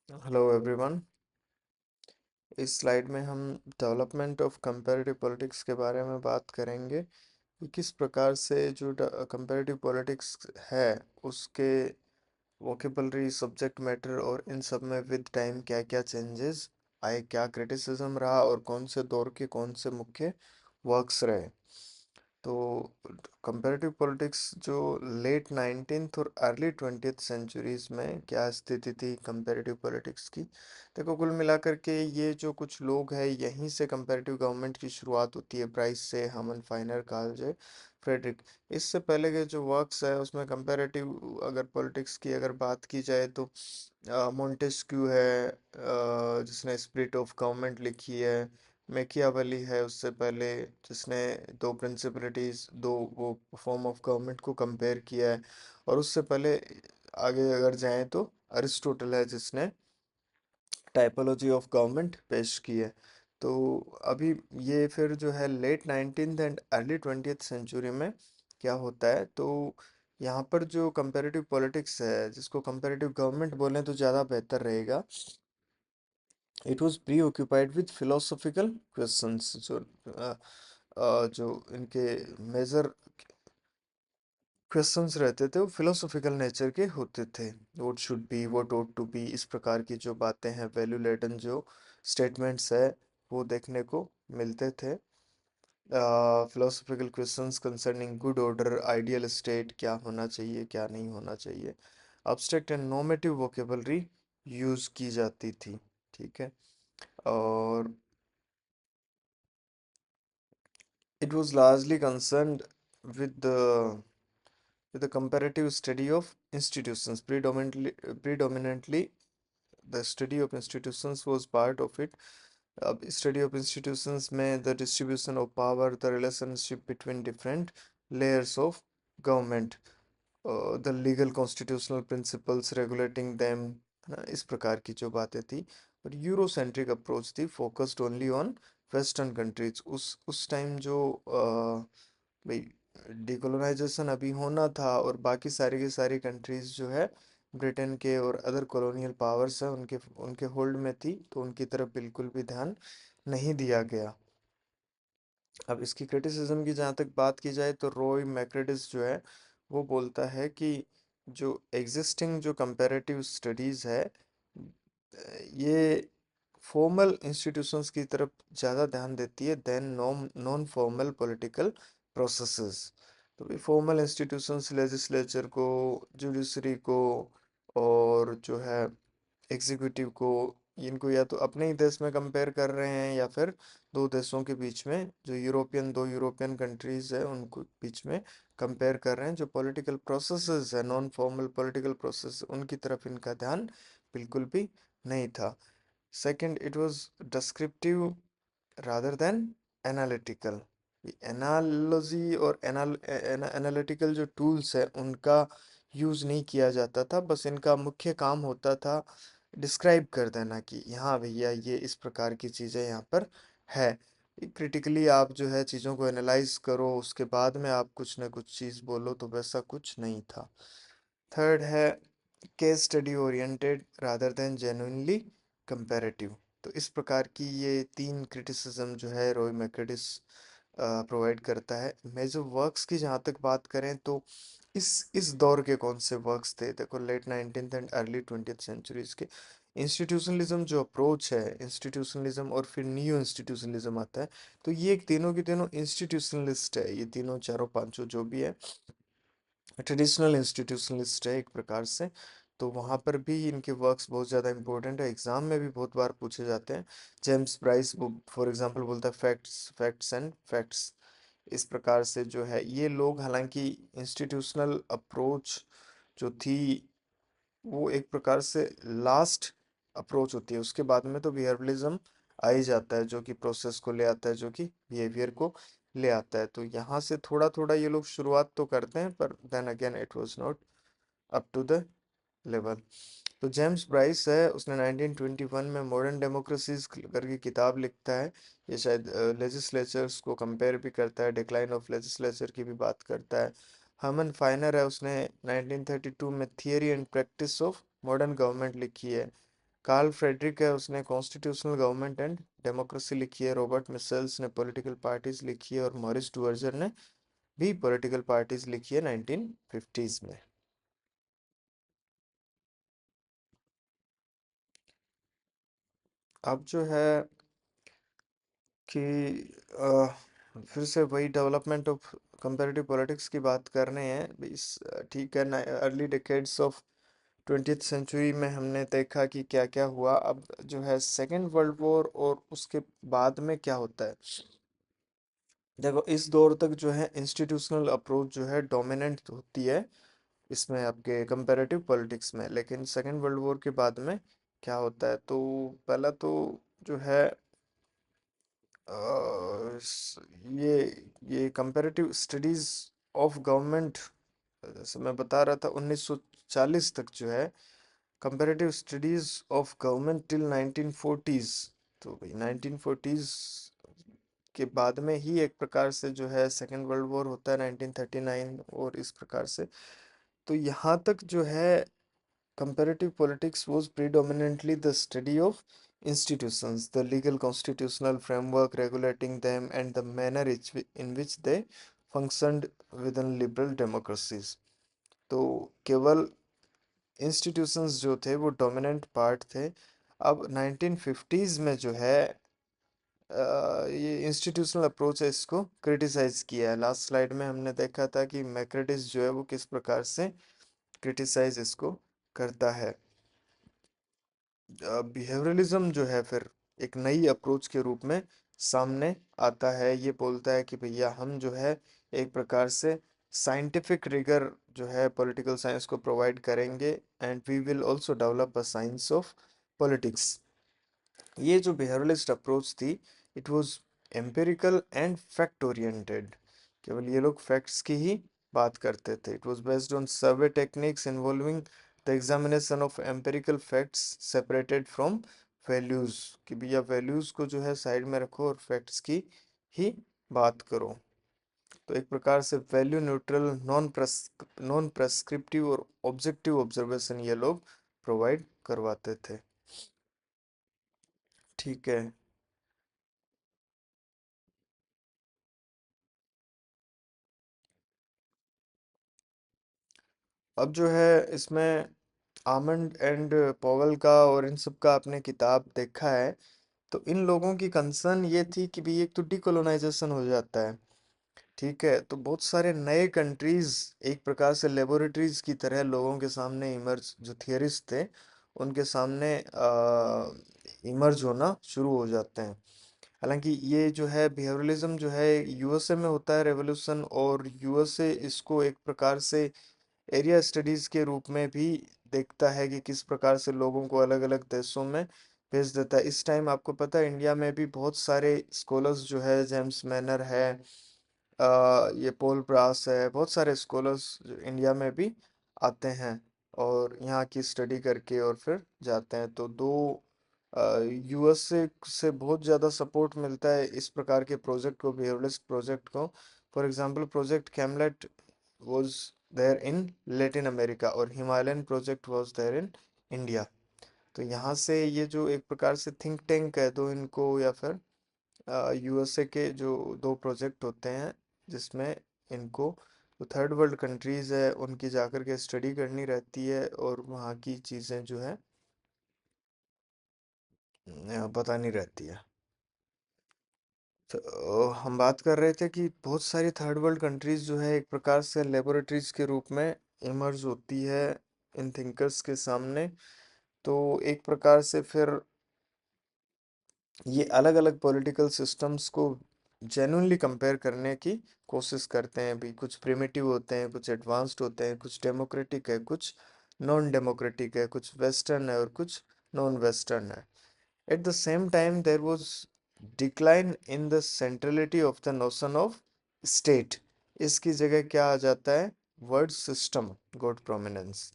Hello everyone. इस slide में हम डेवलपमेंट ऑफ कंपैरेटिव पॉलिटिक्स के बारे में बात करेंगे कि किस प्रकार से जो कंपैरेटिव पॉलिटिक्स है उसके वोकेबलरी सब्जेक्ट मैटर और इन सब में विद टाइम क्या क्या चेंजेस आए, क्या क्रिटिसिज्म रहा और कौन से दौर के कौन से मुख्य वर्क्स रहे। तो कंपैरेटिव पॉलिटिक्स जो लेट 19th और अर्ली 20th सेंचुरीज में क्या स्थिति थी कंपैरेटिव पॉलिटिक्स की। देखो, कुल मिलाकर के ये जो कुछ लोग हैं यहीं से कंपैरेटिव गवर्नमेंट की शुरुआत होती है, ब्राइस से, हमन फाइनर, कार्ल जे फ्रेडरिक। इससे पहले के जो वर्क्स है उसमें कंपैरेटिव अगर पॉलिटिक्स की अगर बात की जाए तो मोंटेस्क्यू है, जिसने स्पिरिट ऑफ गवर्नमेंट लिखी है। मैकियावेली है उससे पहले, जिसने दो प्रिंसिपलिटीज, दो वो फॉर्म ऑफ गवर्नमेंट को कंपेयर किया है। और उससे पहले आगे अगर जाएं तो अरिस्टोटल है, जिसने टाइपोलॉजी ऑफ गवर्नमेंट पेश की है। तो अभी ये फिर जो है late 19th and early 20th century में क्या होता है, तो यहाँ पर जो कंपैरेटिव पॉलिटिक्स है, जिसको कंपैरेटिव गवर्नमेंट बोलें तो ज़्यादा बेहतर रहेगा, it was pre occupied with philosophical questions. जो इनके मेजर क्वेश्चंस रहते थे वो फिलोसॉफिकल नेचर के होते थे। What should be, what ought to be, इस प्रकार की जो बातें हैं, वैल्यू लेडन जो स्टेटमेंट्स है वो देखने को मिलते थे। Philosophical questions concerning good order, ideal state, क्या होना चाहिए क्या नहीं होना चाहिए। Abstract and normative vocabulary use की जाती थी। ठीक है। और it was largely concerned with the comparative study of institutions. Predominantly the study of institutions was part of it. Study of institutions में the distribution of power, the relationship between different layers of government, the legal constitutional principles regulating them, है ना, इस प्रकार की जो बातें थी। और यूरोसेंट्रिक अप्रोच थी, focused only on western countries. उस टाइम जो भाई डिकोलोनाइजेशन अभी होना था और बाकी सारी की सारी कंट्रीज जो है ब्रिटेन के और अदर कॉलोनियल पावर्स है उनके उनके होल्ड में थी, तो उनकी तरफ बिल्कुल भी ध्यान नहीं दिया गया। अब इसकी क्रिटिसिज्म की जहाँ तक बात की जाए तो रॉय मैक्रेडिस जो है वो बोलता है कि जो एग्जिस्टिंग जो कंपैरेटिव स्टडीज है, ये फॉर्मल इंस्टीट्यूशंस की तरफ ज़्यादा ध्यान देती है than non non formal political processes. तो भी फॉर्मल इंस्टीट्यूशंस लेजिस्लेचर को, जुडिशरी को और जो है एग्जीक्यूटिव को, इनको या तो अपने ही देश में कंपेयर कर रहे हैं या फिर दो देशों के बीच में, जो दो यूरोपियन कंट्रीज है उनको बीच में कंपेयर कर रहे हैं। जो पॉलिटिकल प्रोसेसेस है, नॉन फॉर्मल पॉलिटिकल प्रोसेस, उनकी तरफ इनका ध्यान बिल्कुल भी नहीं था। Second, it was descriptive rather than analytical. Analogy और एनालिटिकल जो टूल्स है उनका यूज नहीं किया जाता था, बस इनका मुख्य काम होता था डिस्क्राइब कर देना कि हाँ भैया ये इस प्रकार की चीज़ें यहाँ पर है। क्रिटिकली आप जो है चीज़ों को एनालाइज करो, उसके बाद में आप कुछ ना कुछ चीज़ बोलो, तो वैसा कुछ नहीं था। थर्ड है case study oriented rather than genuinely comparative. तो इस प्रकार की ये तीन क्रिटिसिज्म जो है रॉय मैकर्डिस प्रोवाइड करता है। मेजर वर्क्स की जहाँ तक बात करें तो इस दौर के कौन से वर्क्स थे, देखो late 19th and early 20th centuries के इंस्टीट्यूशनलिज्म जो अप्रोच है, इंस्टीट्यूशनलिज्म और फिर न्यू इंस्टीट्यूशनलिज्म आता है। तो ये एक तीनों की तीनों इंस्टीट्यूशनलिस्ट है, ये तीनों चारों पांचों जो भी है ट्रेडिशनल इंस्टीट्यूशनलिस्ट है एक प्रकार से। तो वहाँ पर भी इनके वर्क्स बहुत ज़्यादा इंपॉर्टेंट है, एग्जाम में भी बहुत बार पूछे जाते हैं। जेम्स ब्राइस वो फॉर एग्जांपल बोलता है फैक्ट्स फैक्ट्स एंड फैक्ट्स। इस प्रकार से जो है ये लोग, हालांकि इंस्टीट्यूशनल अप्रोच जो थी वो एक प्रकार से लास्ट अप्रोच होती है, उसके बाद में तो बिहेवियरलिज्म आ ही जाता है, जो कि प्रोसेस को ले आता है, जो कि बिहेवियर को ले आता है। तो यहाँ से थोड़ा थोड़ा ये लोग शुरुआत तो करते हैं, पर then again it was not up to the level. तो जेम्स ब्राइस है, उसने 1921 में मॉडर्न डेमोक्रेसीज करके किताब लिखता है। ये शायद लेजिस्लेचर्स को कंपेयर भी करता है, डिक्लाइन ऑफ लेजिस्लेचर की भी बात करता है। हर्मन फाइनर है, उसने 1932 में theory and practice of modern government लिखी है। कार्ल फ्रेडरिक है, उसने कॉन्स्टिट्यूशनल गवर्नमेंट एंड डेमोक्रेसी लिखी है। रॉबर्ट मिसेल्स ने पॉलिटिकल पार्टीज लिखी है, और मॉरिस डुवर्जर ने भी पॉलिटिकल पार्टीज लिखी है 1950s में। अब जो है कि फिर से वही डेवलपमेंट ऑफ कंपैरेटिव पॉलिटिक्स की बात कर रहे हैं इस। ठीक है ना, early decades of 20th century में हमने देखा कि क्या क्या हुआ। अब जो है सेकेंड वर्ल्ड वॉर और उसके बाद में क्या होता है। देखो, इस दौर तक जो है इंस्टीट्यूशनल अप्रोच जो है डोमिनेंट होती है इसमें, आपके कंपैरेटिव पॉलिटिक्स में। लेकिन सेकेंड वर्ल्ड वॉर के बाद में क्या होता है, तो पहला तो जो है ये कंपैरेटिव स्टडीज ऑफ गवर्नमेंट, जैसे मैं बता रहा था 1940 तक जो है comparative studies of government till 1940s। तो भाई 1940s के बाद में ही एक प्रकार से जो है सेकेंड वर्ल्ड वॉर होता है 1939, और इस प्रकार से। तो यहाँ तक जो है comparative politics was predominantly the study of institutions, the legal constitutional framework regulating them, and the manner in which they functioned within liberal democracies. तो केवल institutions जो थे वो dominant part थे। अब 1950s में जो है ये institutional approach है, इसको क्रिटिसाइज किया है। लास्ट स्लाइड में हमने देखा था कि मैक्रेटिस जो है वो किस प्रकार से क्रिटिसाइज इसको करता है। बिहेवियरलिज्म जो है फिर एक नई अप्रोच के रूप में सामने आता है। ये बोलता है कि भैया हम जो है एक प्रकार से साइंटिफिक रिगर जो है पॉलिटिकल साइंस को प्रोवाइड करेंगे, and we will also develop a science of politics. ये जो बिहेवियरलिस्ट अप्रोच थी, it was empirical and fact oriented. केवल ये लोग फैक्ट्स की ही बात करते थे। It was based on survey techniques involving the examination of empirical facts separated from values. कि भैया वैल्यूज को जो है साइड में रखो और फैक्ट्स की ही बात करो। तो एक प्रकार से वैल्यू न्यूट्रल, नॉन प्रेस्क्रिप्टिव और ऑब्जेक्टिव ऑब्जर्वेशन ये लोग प्रोवाइड करवाते थे। ठीक है। अब जो है इसमें आमंड एंड पॉवेल का और इन सब का आपने किताब देखा है। तो इन लोगों की कंसर्न ये थी कि भी एक तो डिकोलोनाइजेशन हो जाता है। ठीक है, तो बहुत सारे नए कंट्रीज एक प्रकार से लेबोरेटरीज की तरह लोगों के सामने इमर्ज, जो थियरिस्ट थे उनके सामने इमर्ज होना शुरू हो जाते हैं। हालांकि ये जो है बिहेवियरलिज्म जो है यूएसए में होता है रेवोल्यूशन, और यूएसए इसको एक प्रकार से एरिया स्टडीज के रूप में भी देखता है कि किस प्रकार से लोगों को अलग अलग देशों में भेज देता है। इस टाइम आपको पता है इंडिया में भी बहुत सारे स्कॉलर्स जो है, जेम्स मैनर है, ये पॉल ब्रास है, बहुत सारे स्कॉलर्स जो इंडिया में भी आते हैं और यहाँ की स्टडी करके और फिर जाते हैं। तो दो यूएस से बहुत ज़्यादा सपोर्ट मिलता है इस प्रकार के प्रोजेक्ट को, बिहेवियरलिस्ट प्रोजेक्ट को। For example project Camelot was there in Latin America, और Himalayan project was there in India. तो यहाँ से ये जो एक प्रकार से थिंक टैंक कह दो इनको, या फिर यूएसए के जो दो प्रोजेक्ट होते हैं जिसमें इनको जो थर्ड वर्ल्ड कंट्रीज है उनकी जाकर के स्टडी करनी रहती है, और वहाँ की चीज़ें जो है बतानी रहती है। तो हम बात कर रहे थे कि बहुत सारी थर्ड वर्ल्ड कंट्रीज जो है एक प्रकार से लेबोरेटरीज के रूप में इमर्ज होती है इन थिंकर्स के सामने। तो एक प्रकार से फिर ये अलग अलग पॉलिटिकल सिस्टम्स को जेन्युइनली कंपेयर करने की कोशिश करते हैं भी। कुछ प्रिमिटिव होते हैं, कुछ एडवांस्ड होते हैं, कुछ डेमोक्रेटिक है, कुछ नॉन डेमोक्रेटिक है, कुछ वेस्टर्न है और कुछ नॉन वेस्टर्न है। At the same time there was decline in the centrality of the notion of state. इसकी जगह क्या आ जाता है, वर्ड सिस्टम गॉट प्रोमिनेंस।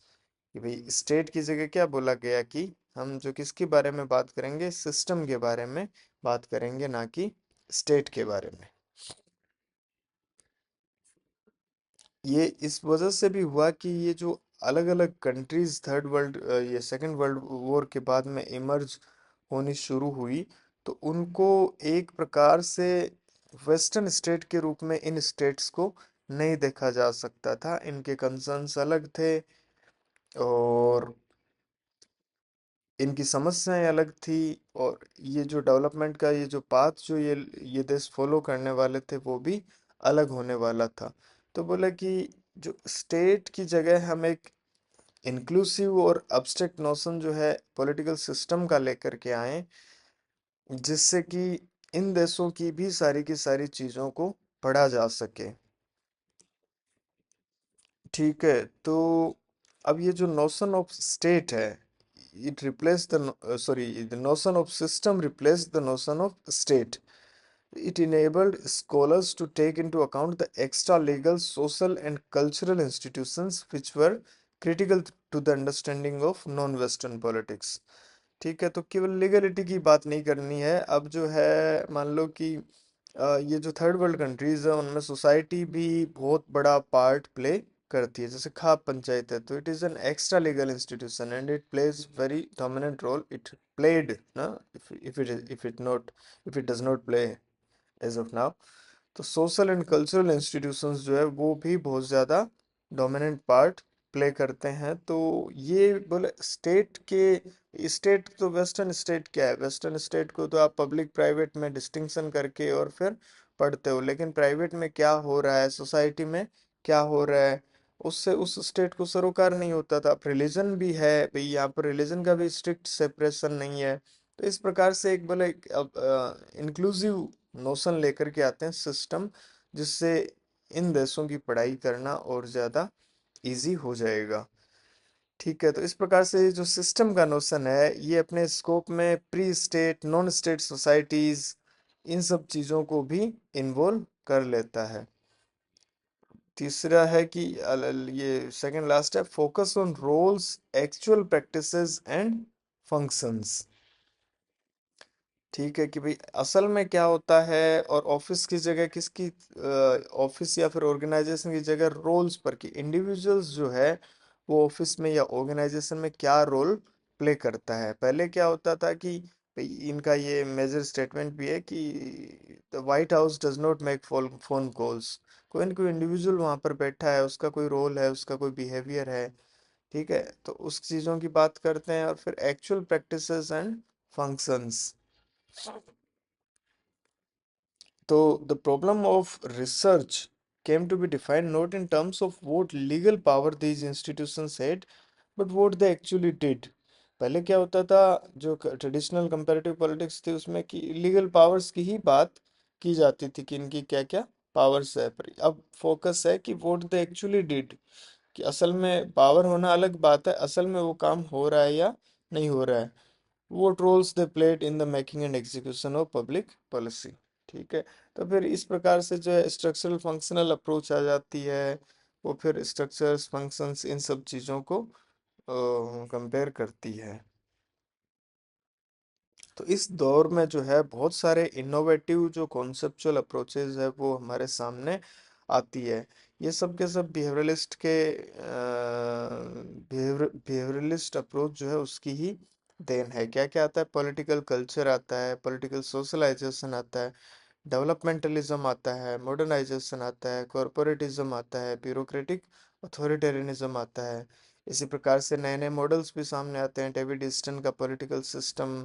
कि भाई स्टेट की जगह क्या बोला गया कि हम जो किसके बारे में बात करेंगे, सिस्टम के बारे में बात करेंगे, ना कि स्टेट के बारे में। ये इस वजह से भी हुआ कि ये जो अलग अलग कंट्रीज थर्ड वर्ल्ड ये सेकंड वर्ल्ड वॉर के बाद में इमर्ज होनी शुरू हुई, तो उनको एक प्रकार से वेस्टर्न स्टेट के रूप में इन स्टेट्स को नहीं देखा जा सकता था। इनके कंसर्न्स अलग थे और इनकी समस्याएं अलग थी, और ये जो डेवलपमेंट का ये जो पाथ जो ये देश फॉलो करने वाले थे वो भी अलग होने वाला था। तो बोला कि जो स्टेट की जगह हम एक इंक्लूसिव और अब्स्ट्रैक्ट नोशन जो है पॉलिटिकल सिस्टम का लेकर के आए, जिससे कि इन देशों की भी सारी की सारी चीजों को पढ़ा जा सके। ठीक है, तो अब ये जो नोशन ऑफ स्टेट है, it replace the sorry the notion of system replace the notion of state. It enabled scholars to take into account the extra legal, social, and cultural institutions which were critical to the understanding of non-Western politics. ठीक है, तो केवल legality की बात नहीं करनी है। अब जो है मान लो कि ये जो थर्ड वर्ल्ड कंट्रीज है उनमें सोसाइटी भी बहुत बड़ा पार्ट प्ले करती है। जैसे खाप पंचायत है, तो it is an extra legal institution and it plays very dominant role. It played ना, if it does not play as of now. तो सोशल एंड कल्चरल इंस्टीट्यूशंस जो है वो भी बहुत ज़्यादा डोमिनेंट पार्ट प्ले करते हैं। तो ये बोले स्टेट के, स्टेट तो वेस्टर्न स्टेट क्या है, वेस्टर्न स्टेट को तो आप पब्लिक प्राइवेट में डिस्टिंक्शन करके और फिर पढ़ते हो, लेकिन प्राइवेट में क्या हो रहा है, सोसाइटी में क्या हो रहा है, उससे उस स्टेट को सरोकार नहीं होता था। अब रिलीजन भी है भाई, यहाँ पर रिलीजन का भी स्ट्रिक्ट सेपरेशन नहीं है। तो इस प्रकार से एक बोले इंक्लूसिव नोशन लेकर के आते हैं सिस्टम, जिससे इन देशों की पढ़ाई करना और ज़्यादा इजी हो जाएगा। ठीक है, तो इस प्रकार से जो सिस्टम का नोशन है ये अपने स्कोप में pre state, non state societies, इन सब चीज़ों को भी इन्वॉल्व कर लेता है। तीसरा है कि ये सेकंड लास्ट है, focus on roles, actual practices and functions. ठीक है कि भाई असल में क्या होता है, और ऑफिस की जगह किसकी, ऑफिस या फिर ऑर्गेनाइजेशन की जगह रोल्स पर, कि इंडिविजुअल्स जो है वो ऑफिस में या ऑर्गेनाइजेशन में क्या रोल प्ले करता है। पहले क्या होता था कि भाई इनका ये मेजर स्टेटमेंट भी है कि the white house does not make phone calls. कोई ना कोई इंडिविजुअल वहां पर बैठा है, उसका कोई रोल है, उसका कोई बिहेवियर है। ठीक है, तो उस चीजों की बात करते हैं। और फिर actual practices and functions. So the problem of research came to be defined not in terms of what legal power these institutions had, but what they actually did. पहले क्या होता था, जो ट्रेडिशनल कंपैरेटिव पॉलिटिक्स थी उसमें कि legal powers की ही बात की जाती थी कि इनकी क्या क्या पावर्स है, पर अब फोकस है कि व्हाट दे एक्चुअली डिड, कि असल में पावर होना अलग बात है, असल में वो काम हो रहा है या नहीं हो रहा है। what roles they played in the making and execution of public policy। ठीक है, तो फिर इस प्रकार से जो है स्ट्रक्चरल फंक्शनल अप्रोच आ जाती है, वो फिर स्ट्रक्चर्स फंक्शंस इन सब चीज़ों को कंपेयर करती है। तो इस दौर में जो है बहुत सारे इनोवेटिव जो कॉन्सेप्चुअल अप्रोचेस है वो हमारे सामने आती है। ये सब के सब बिहेवियरलिस्ट के बिहेवियरलिस्ट अप्रोच जो है उसकी ही देन है। क्या क्या आता है, पॉलिटिकल कल्चर आता है, पॉलिटिकल सोशलाइजेशन आता है, डेवलपमेंटलिज्म आता है, मॉडर्नाइजेशन आता है, कॉरपोरेटिज्म आता है, ब्यूरोक्रेटिक अथॉरिटेरियनिज्म आता है। इसी प्रकार से नए नए मॉडल्स भी सामने आते हैं, डेविड ईस्टन का पॉलिटिकल सिस्टम,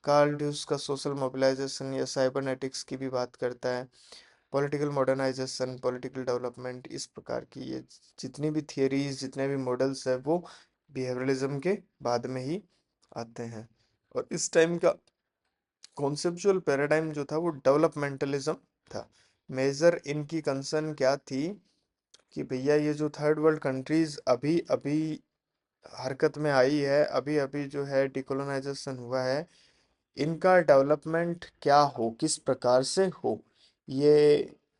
कार्ल ड्यूस का सोशल मोबिलाइजेशन या साइबरनेटिक्स की भी बात करता है, पॉलिटिकल मॉडर्नाइजेशन, पॉलिटिकल डेवलपमेंट। इस प्रकार की ये जितनी भी थियरीज, जितने भी मॉडल्स है वो बिहेवियरलिज्म के बाद में ही आते हैं। और इस टाइम का कॉन्सेप्चुअल पैराडाइम जो था वो डेवलपमेंटलिज्म था। मेजर इनकी कंसर्न क्या थी कि भैया ये जो थर्ड वर्ल्ड कंट्रीज अभी अभी हरकत में आई है, अभी अभी जो है डिकोलोनाइजेशन हुआ है, इनका डेवलपमेंट क्या हो, किस प्रकार से हो। ये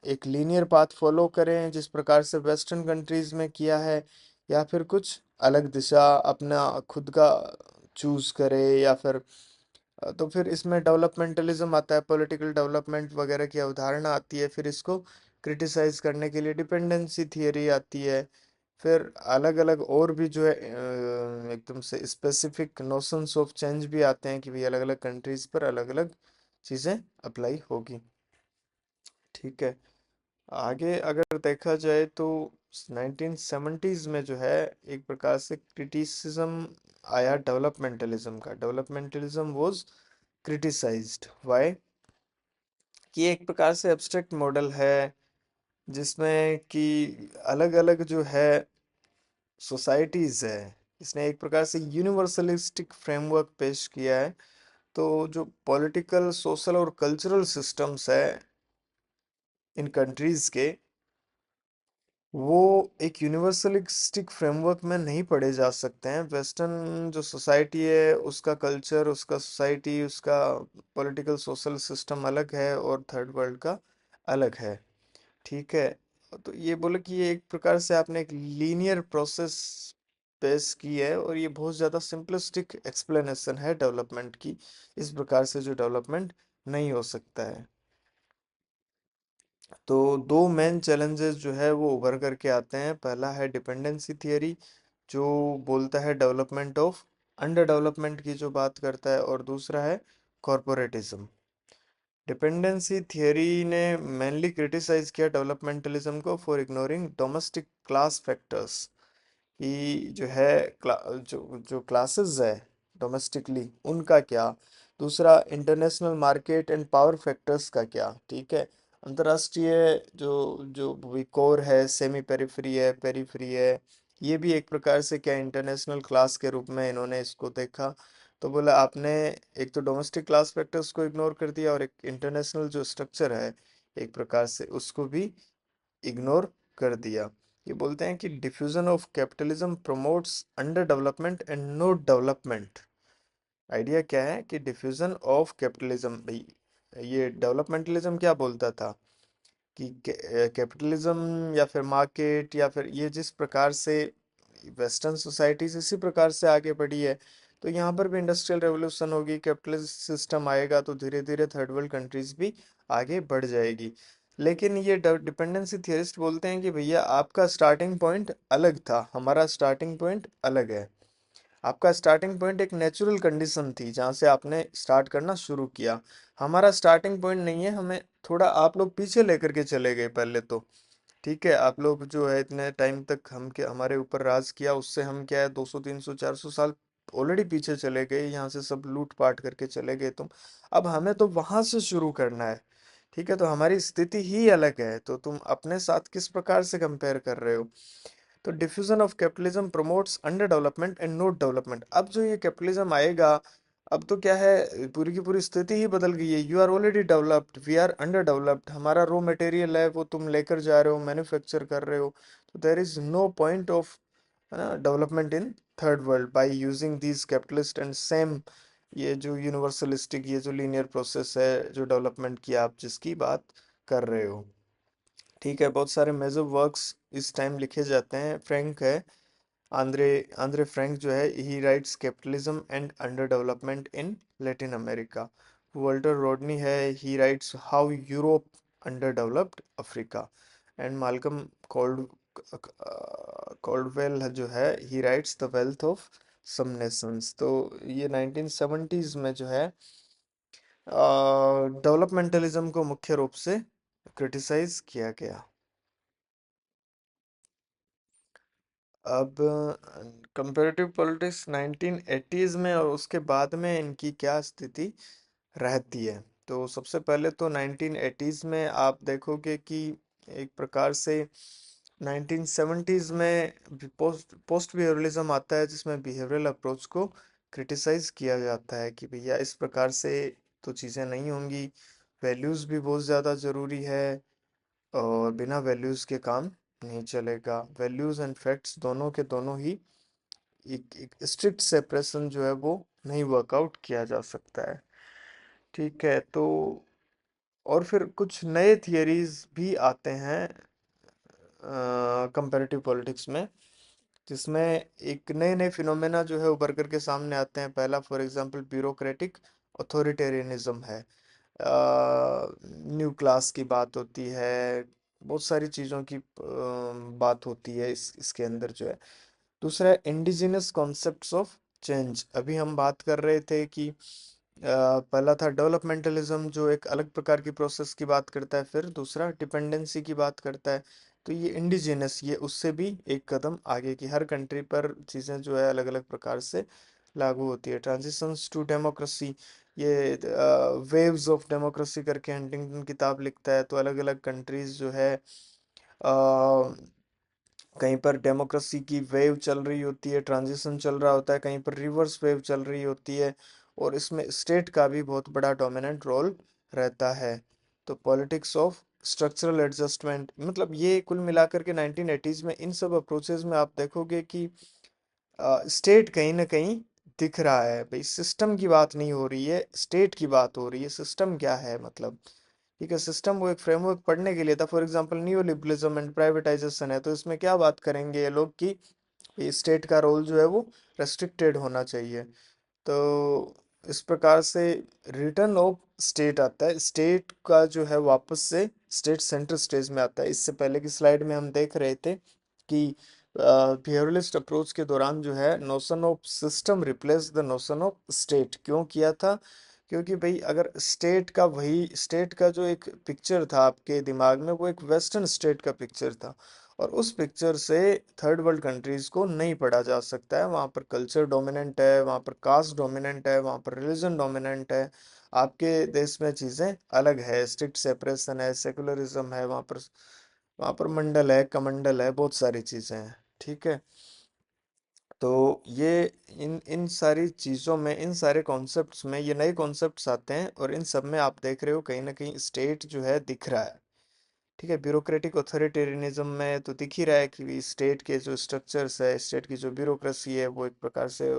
एक लीनियर पाथ फॉलो करें जिस प्रकार से वेस्टर्न कंट्रीज में किया है, या फिर कुछ अलग दिशा अपना खुद का चूज करे, या फिर तो फिर इसमें डेवलपमेंटलिज्म आता है, पॉलिटिकल डेवलपमेंट वगैरह की अवधारणा आती है। फिर इसको क्रिटिसाइज करने के लिए डिपेंडेंसी थियरी आती है। फिर अलग अलग और भी जो है एकदम से स्पेसिफिक नोशंस ऑफ चेंज भी आते हैं कि भाई अलग अलग कंट्रीज पर अलग अलग चीज़ें अप्लाई होगी। ठीक है। आगे अगर देखा जाए तो 1970s में जो है एक प्रकार से क्रिटिसिज्म आया डेवलपमेंटलिज्म का। डेवलपमेंटलिज्म वाज क्रिटिसाइज्ड व्हाई, कि एक प्रकार से एब्स्ट्रैक्ट मॉडल है जिसमें कि अलग अलग जो है सोसाइटीज है, इसने एक प्रकार से यूनिवर्सलिस्टिक फ्रेमवर्क पेश किया है। तो जो पॉलिटिकल सोशल और कल्चरल सिस्टम्स है इन कंट्रीज के, वो एक यूनिवर्सलिस्टिक फ्रेमवर्क में नहीं पढ़े जा सकते हैं। वेस्टर्न जो सोसाइटी है उसका कल्चर, उसका सोसाइटी, उसका पॉलिटिकल सोशल सिस्टम अलग है और थर्ड वर्ल्ड का अलग है। ठीक है। तो ये बोले कि ये एक प्रकार से आपने एक लीनियर प्रोसेस पेश की है और ये बहुत ज़्यादा सिंपलिस्टिक एक्सप्लेनेशन है डेवलपमेंट की। इस प्रकार से जो डेवलपमेंट नहीं हो सकता है। तो दो मेन चैलेंजेस जो है वो उभर करके आते हैं। पहला है डिपेंडेंसी थियरी, जो बोलता है डेवलपमेंट ऑफ अंडर डेवलपमेंट की जो बात करता है, और दूसरा है कॉरपोरेटिज्म। डिपेंडेंसी थियरी ने मेनली क्रिटिसाइज किया डेवलपमेंटलिज्म को for ignoring domestic class factors, कि जो है जो जो क्लासेस है डोमेस्टिकली उनका क्या, दूसरा international market and power factors का क्या। ठीक है। अंतर्राष्ट्रीय जो जो भी कोर है, सेमी पेरिफेरी है, पेरिफेरी है, ये भी एक प्रकार से क्या इंटरनेशनल क्लास के रूप में इन्होंने इसको देखा। तो बोला आपने एक तो डोमेस्टिक क्लास फैक्टर्स को इग्नोर कर दिया और एक इंटरनेशनल जो स्ट्रक्चर है एक प्रकार से उसको भी इग्नोर कर दिया। ये बोलते हैं कि diffusion of capitalism promotes under development and no development. Idea क्या है कि डिफ्यूजन ऑफ कैपिटलिज्म, भाई ये डेवलपमेंटलिज्म क्या बोलता था कि कैपिटलिज्म या फिर मार्केट या फिर ये जिस प्रकार से वेस्टर्न सोसाइटीज इसी प्रकार से आगे बढ़ी है, तो यहाँ पर भी इंडस्ट्रियल रेवोल्यूशन होगी, कैपिटलिस्ट सिस्टम आएगा, तो धीरे धीरे थर्ड वर्ल्ड कंट्रीज भी आगे बढ़ जाएगी। लेकिन ये डिपेंडेंसी थियरिस्ट बोलते हैं कि भैया आपका स्टार्टिंग पॉइंट अलग था, हमारा स्टार्टिंग पॉइंट अलग है। आपका स्टार्टिंग पॉइंट एक नेचुरल कंडीशन थी जहाँ से आपने स्टार्ट करना शुरू किया। हमारा स्टार्टिंग पॉइंट नहीं है, हमें थोड़ा आप लोग पीछे लेकर के चले गए पहले तो। ठीक है। आप लोग जो है इतने टाइम तक हम के हमारे ऊपर राज किया, उससे हम क्या है 200 300 400 साल ऑलरेडी पीछे चले गए, यहाँ से सब लूट पाट करके चले गए तुम। अब हमें तो वहां से शुरू करना है। ठीक है। तो हमारी स्थिति ही अलग है, तो तुम अपने साथ किस प्रकार से कंपेयर कर रहे हो। तो diffusion of capitalism promotes under development and note development. अब जो ये कैपिटलिज्म आएगा, अब तो क्या है पूरी की पूरी स्थिति ही बदल गई है। You are already developed, we are under developed. हमारा रॉ मटेरियल है वो तुम लेकर जा रहे हो, मैन्युफैक्चर कर रहे हो। तो there is no point of development in third world by using these capitalist and same. ये जो यूनिवर्सलिस्टिक, ये जो लीनियर प्रोसेस है जो डेवलपमेंट की आप जिसकी बात कर रहे हो। ठीक है। बहुत सारे मेजर वर्क्स इस टाइम लिखे जाते हैं। फ्रैंक है, आंद्रे आंद्रे फ्रैंक जो है, he writes capitalism and underdevelopment in Latin America. Walter Rodney है, he writes how Europe underdeveloped Africa. And Malcolm called Caldwell जो है, he writes the wealth of some nations. तो ये 1970s में जो है डेवलपमेंटलिज्म को मुख्य रूप से क्रिटिसाइज किया गया। अब कंपैरेटिव पॉलिटिक्स 1980s में और उसके बाद में इनकी क्या स्थिति रहती है। तो सबसे पहले तो 1980s में आप देखोगे कि एक प्रकार से 1970s में पोस्ट पोस्ट बिहेवियरलिज्म आता है, जिसमें बिहेवियरल अप्रोच को क्रिटिसाइज किया जाता है कि भैया इस प्रकार से तो चीज़ें नहीं होंगी। वैल्यूज़ भी बहुत ज़्यादा ज़रूरी है और बिना वैल्यूज के काम नहीं चलेगा। वैल्यूज एंड फैक्ट्स दोनों के दोनों ही एक स्ट्रिक्ट सेपरेशन जो है वो नहीं वर्कआउट किया जा सकता है। ठीक है। तो और फिर कुछ नए थियरीज भी आते हैं कंपैरेटिव पॉलिटिक्स में, जिसमें एक नए नए फिनोमेना जो है उभर करके सामने आते हैं। पहला फॉर एग्जांपल ब्यूरोक्रेटिक ऑथोरिटेरियनिज्म है। न्यू क्लास की बात होती है, बहुत सारी चीज़ों की बात होती है इसके अंदर जो है। दूसरा है इंडिजिनस कॉन्सेप्ट्स ऑफ चेंज। अभी हम बात कर रहे थे कि पहला था डेवलपमेंटलिज्म जो एक अलग प्रकार की प्रोसेस की बात करता है, फिर दूसरा डिपेंडेंसी की बात करता है। तो ये इंडिजिनस, ये उससे भी एक कदम आगे की, हर कंट्री पर चीज़ें जो है अलग अलग प्रकार से लागू होती है। ट्रांजिशंस टू डेमोक्रेसी, ये वेव्स ऑफ डेमोक्रेसी करके हंटिंगटन किताब लिखता है। तो अलग अलग कंट्रीज जो है कहीं पर डेमोक्रेसी की वेव चल रही होती है, ट्रांजिशन चल रहा होता है, कहीं पर रिवर्स वेव चल रही होती है, और इसमें स्टेट का भी बहुत बड़ा डोमिनेंट रोल रहता है। तो पॉलिटिक्स ऑफ स्ट्रक्चरल एडजस्टमेंट, मतलब ये कुल मिलाकर के 1980s में इन सब अप्रोचेस में आप देखोगे कि स्टेट कहीं ना कहीं दिख रहा है। भाई सिस्टम की बात नहीं हो रही है, स्टेट की बात हो रही है। सिस्टम क्या है मतलब, ठीक है, सिस्टम वो एक फ्रेमवर्क पढ़ने के लिए था। For example new liberalism and privatisation है, तो इसमें क्या बात करेंगे ये लोग कि स्टेट का रोल जो है वो रेस्ट्रिक्टेड होना चाहिए। तो इस प्रकार से रिटर्न ऑफ स्टेट आता है, स्टेट का जो है वापस से स्टेट सेंटर स्टेज में आता है। इससे पहले की स्लाइड में हम देख रहे थे कि बिहेवियरलिस्ट अप्रोच के दौरान जो है notion of system replace the notion of state क्यों किया था? क्योंकि भाई अगर स्टेट का, वही स्टेट का जो एक पिक्चर था आपके दिमाग में, वो एक वेस्टर्न स्टेट का पिक्चर था, और उस पिक्चर से थर्ड वर्ल्ड कंट्रीज को नहीं पढ़ा जा सकता है। वहाँ पर कल्चर डोमिनेंट है, वहाँ पर कास्ट डोमिनेंट है, वहाँ पर रिलीजन डोमिनेंट है। आपके देश में चीज़ें अलग है, स्ट्रिक्ट सेपरेशन है, सेकुलरिज्म है, वहाँ पर मंडल है, कमंडल है, बहुत सारी चीज़ें हैं। ठीक है, तो ये इन इन सारी चीज़ों में, इन सारे कॉन्सेप्ट्स में ये नए कॉन्सेप्ट्स आते हैं, और इन सब में आप देख रहे हो कहीं ना कहीं स्टेट जो है दिख रहा है। ठीक है, ब्यूरोक्रेटिक ऑथोरिटेरियनिज्म में तो दिख ही रहा है कि स्टेट के जो स्ट्रक्चर्स है, स्टेट की जो ब्यूरोक्रेसी है, वो एक प्रकार से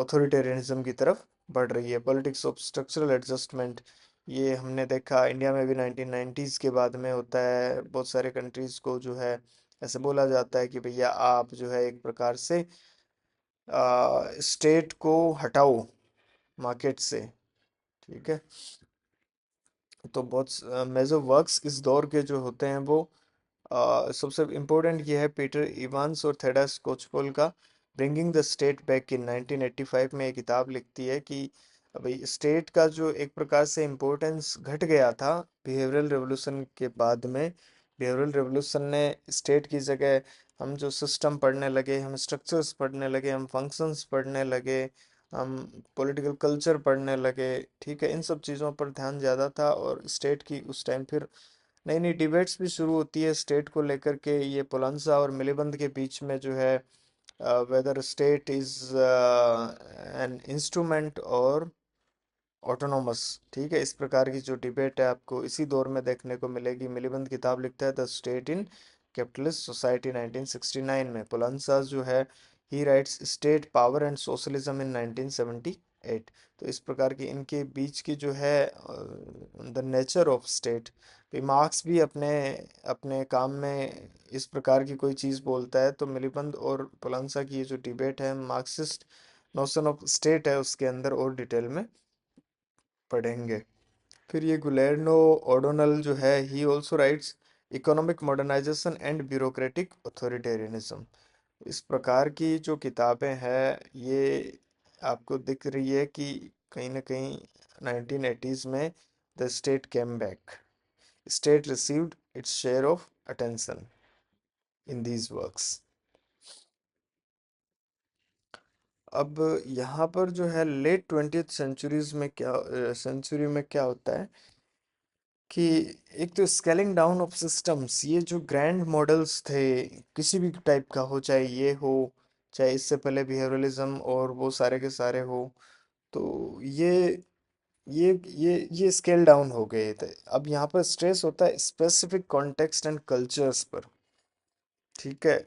ऑथोरिटेरियनिज्म की तरफ बढ़ रही है। पॉलिटिक्स ऑफ स्ट्रक्चरल एडजस्टमेंट, ये हमने देखा इंडिया में भी 1990s के बाद में होता है। बहुत सारे कंट्रीज को जो है ऐसे बोला जाता है कि भैया आप जो है एक प्रकार से स्टेट को हटाओ मार्केट से। ठीक है, तो बहुत मेजर वर्क्स इस दौर के जो होते हैं वो सबसे इम्पोर्टेंट ये है पीटर इवांस और थेडस कोचपोल का bringing the state back in 1985 में। एक किताब लिखती है कि भाई स्टेट का जो एक प्रकार से इम्पोर्टेंस घट गया था बिहेवियरल रेवोल्यूशन के बाद में। बिहेवियरल रेवोल्यूशन ने स्टेट की जगह हम जो सिस्टम पढ़ने लगे, हम स्ट्रक्चर्स पढ़ने लगे, हम फंक्शंस पढ़ने लगे, हम पॉलिटिकल कल्चर पढ़ने लगे। ठीक है, इन सब चीज़ों पर ध्यान ज़्यादा था, और स्टेट की उस टाइम फिर नई नई डिबेट्स भी शुरू होती है स्टेट को लेकर के। ये पोलांजा और मिलीबंद के बीच में जो है whether state is an instrument और ऑटोनोमस। ठीक है, इस प्रकार की जो डिबेट है आपको इसी दौर में देखने को मिलेगी। मिलीबंद किताब लिखता है the state in capitalist society 1969 में। पोलांसा जो है he rights state power and socialism इन 1978। तो इस प्रकार की इनके बीच की जो है the nature of state, marks भी अपने अपने काम में इस प्रकार की कोई चीज़ बोलता है, तो मिलीबंद और पोलांसा की ये जो डिबेट है मार्क्सिस्ट नोशन ऑफ स्टेट है उसके अंदर और डिटेल में पढ़ेंगे। फिर ये गुलेर्नो ओडोनल जो है he also writes economic modernization and bureaucratic authoritarianism. इस प्रकार की जो किताबें हैं ये आपको दिख रही है कि कहीं ना कहीं 1980s में the state came back, state received its share of attention in these works. अब यहाँ पर जो है लेट 20th सेंचुरीज में क्या, सेंचुरी में क्या होता है कि एक तो स्केलिंग डाउन ऑफ सिस्टम्स, ये जो ग्रैंड मॉडल्स थे किसी भी टाइप का हो, चाहे ये हो, चाहे इससे पहले बिहेवियरलिज्म और वो सारे के सारे हो, तो ये स्केल डाउन हो गए थे। अब यहाँ पर स्ट्रेस होता है स्पेसिफिक कॉन्टेक्स्ट एंड कल्चर्स पर। ठीक है,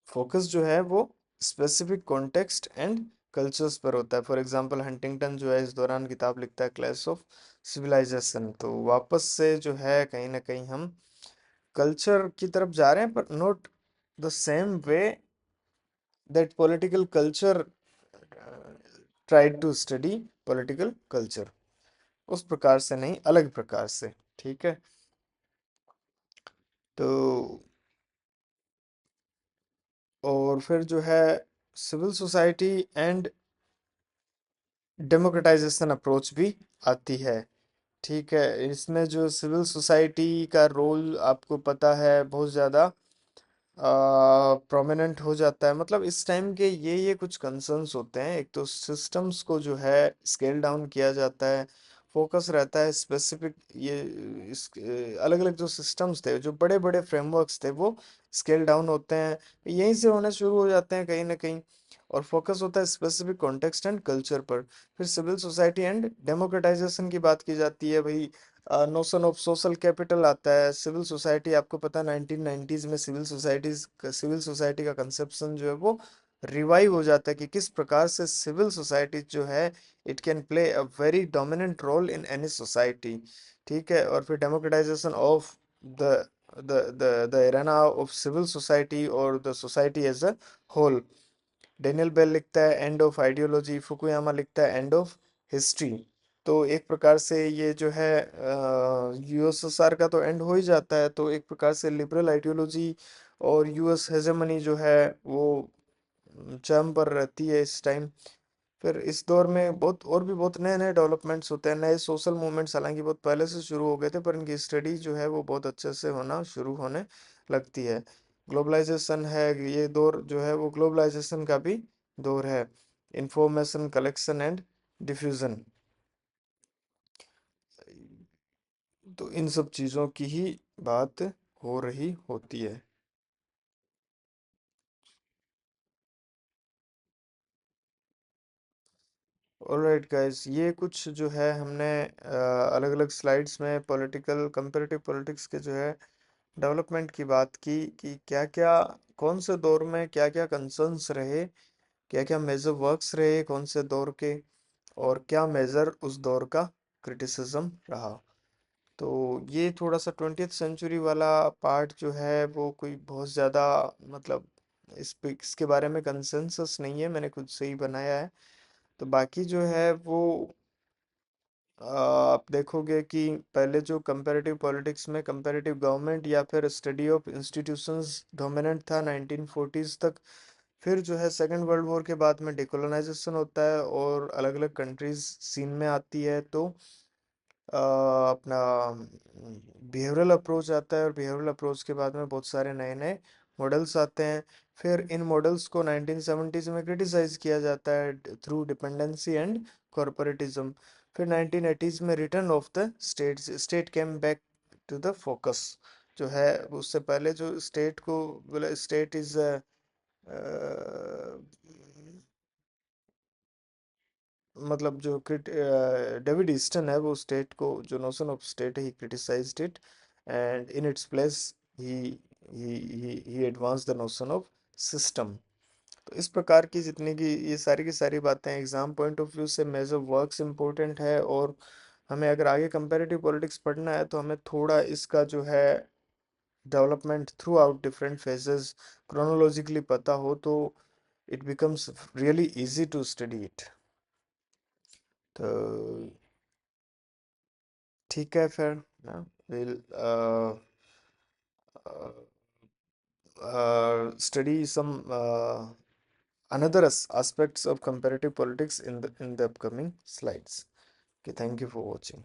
फोकस जो है वो स्पेसिफिक कॉन्टेक्स्ट एंड कल्चर्स पर होता है। फॉर एग्जांपल हंटिंगटन जो है इस दौरान किताब लिखता है क्लैश ऑफ सिविलाइजेशन। तो वापस से जो है कहीं ना कहीं हम कल्चर की तरफ जा रहे हैं, पर not the same way that political culture tried to study political culture. उस प्रकार से नहीं, अलग प्रकार से। ठीक है। तो और फिर जो है civil society and democratization approach भी आती है। ठीक है। इसमें जो सिविल सोसाइटी का रोल आपको पता है बहुत ज़्यादा प्रोमिनेंट हो जाता है। मतलब इस टाइम के ये कुछ कंसर्न्स होते हैं। एक तो सिस्टम्स को जो है स्केल डाउन किया जाता है, फोकस रहता है स्पेसिफिक, ये इस अलग अलग जो सिस्टम्स थे, जो बड़े बड़े फ्रेमवर्क्स थे, वो स्केल डाउन होते हैं, यहीं से होने शुरू हो जाते हैं कहीं ना कहीं। और फोकस होता है स्पेसिफिक कॉन्टेक्स्ट एंड कल्चर पर। फिर सिविल सोसाइटी एंड डेमोक्रेटाइजेशन की बात की जाती है भाई। नोशन ऑफ सोशल कैपिटल आता है। सिविल सोसाइटी, आपको पता है 1990s में सिविल सोसाइटी का कंसेप्शन जो है वो रिवाइव हो जाता है कि किस प्रकार से सिविल सोसाइटी जो है it can play a very dominant role in any society. ठीक है। और फिर democratization of the the arena of civil society और the society as a whole. Daniel Bell लिखता है एंड ऑफ आइडियोलॉजी, फुकुयामा लिखता है एंड ऑफ हिस्ट्री। तो एक प्रकार से ये जो है यूएसएसआर का तो एंड हो ही जाता है, तो एक प्रकार से लिबरल आइडियोलॉजी और यूएस हेजेमनी जो है वो चरम पर रहती है इस टाइम। फिर इस दौर में बहुत और भी बहुत नए नए डेवलपमेंट्स होते हैं, नए सोशल मूवमेंट्स हालांकि बहुत पहले से शुरू हो गए थे, पर इनकी स्टडी जो है वो बहुत अच्छे से होना शुरू होने लगती है। ग्लोबलाइजेशन है, ये दौर जो है वो ग्लोबलाइजेशन का भी दौर है। इंफॉर्मेशन कलेक्शन एंड डिफ्यूजन, तो इन सब चीज़ों की ही बात हो रही होती है। ऑलराइट गाइस, ये कुछ जो है हमने अलग अलग स्लाइड्स में पॉलिटिकल कंपैरेटिव पॉलिटिक्स के जो है डेवलपमेंट की बात की कि क्या क्या, कौन से दौर में क्या क्या कंसर्न्स रहे, क्या क्या मेजर वर्क्स रहे कौन से दौर के, और क्या मेजर उस दौर का क्रिटिसिज्म रहा। तो ये थोड़ा सा 20th सेंचुरी वाला पार्ट जो है वो कोई बहुत ज़्यादा, मतलब इस पे इसके बारे में कंसेंसस नहीं है, मैंने खुद से ही बनाया है। तो बाकी जो है वो आप देखोगे कि पहले जो कंपैरेटिव पॉलिटिक्स में कंपैरेटिव गवर्नमेंट या फिर स्टडी ऑफ इंस्टीट्यूशंस डोमिनेंट था 1940s तक। फिर जो है सेकेंड वर्ल्ड वॉर के बाद में डिकोलोनाइजेशन होता है और अलग अलग कंट्रीज सीन में आती है, तो अपना बिहेवियरल अप्रोच आता है, और बिहेवियरल अप्रोच के बाद में बहुत सारे नए नए मॉडल्स आते हैं। फिर इन मॉडल्स को 1970s में क्रिटिसाइज किया जाता है थ्रू डिपेंडेंसी एंड कॉरपोरेटिज्म। फिर 1980s में return of the state came back to the focus जो है। उससे पहले जो स्टेट को बोला, स्टेट इज मतलब जो डेविड ईस्टन है वो स्टेट को, जो नोशन ऑफ स्टेट है, he criticized it and in its place he he advance the notion of system. तो इस प्रकार की जितनी की सारी बातें एग्जाम पॉइंट ऑफ व्यू से मेजर वर्क्स इंपॉर्टेंट है। और हमें अगर आगे कंपैरेटिव पॉलिटिक्स पढ़ना है तो हमें थोड़ा इसका जो है development throughout different phases chronologically पता हो, तो it becomes really easy to study it. तो ठीक है फिर ना, we'll study some another aspects of comparative politics in the upcoming slides. Okay, thank you for watching.